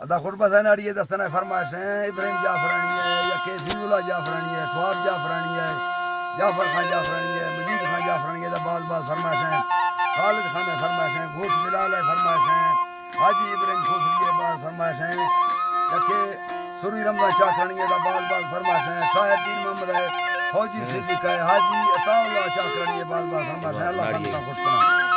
अदा खुरबत है नाड़ी दस्तना फरमाइश है इब्राहिम जाफरानी है या के फिजुल्ला जाफरानी है स्वाब जाफरानी है जाफर खान जाफरानी है मजीद खान जाफरानी है बाल बाल फरमाइश है खालिद खान है फरमाइश है घोष बिलाल है फरमाइश है हाजी इब्राहिम खोसरी है बाल फरमाइश है या के सुरी रमजान चाकरानी है बाल बाल फरमाइश है साहिब दीन मोहम्मद है फौजी सिद्दीक है हाजी अताउल्लाह चाकरानी है बाल बाल फरमाइश है अल्लाह सबका खुश करा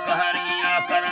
कहानियां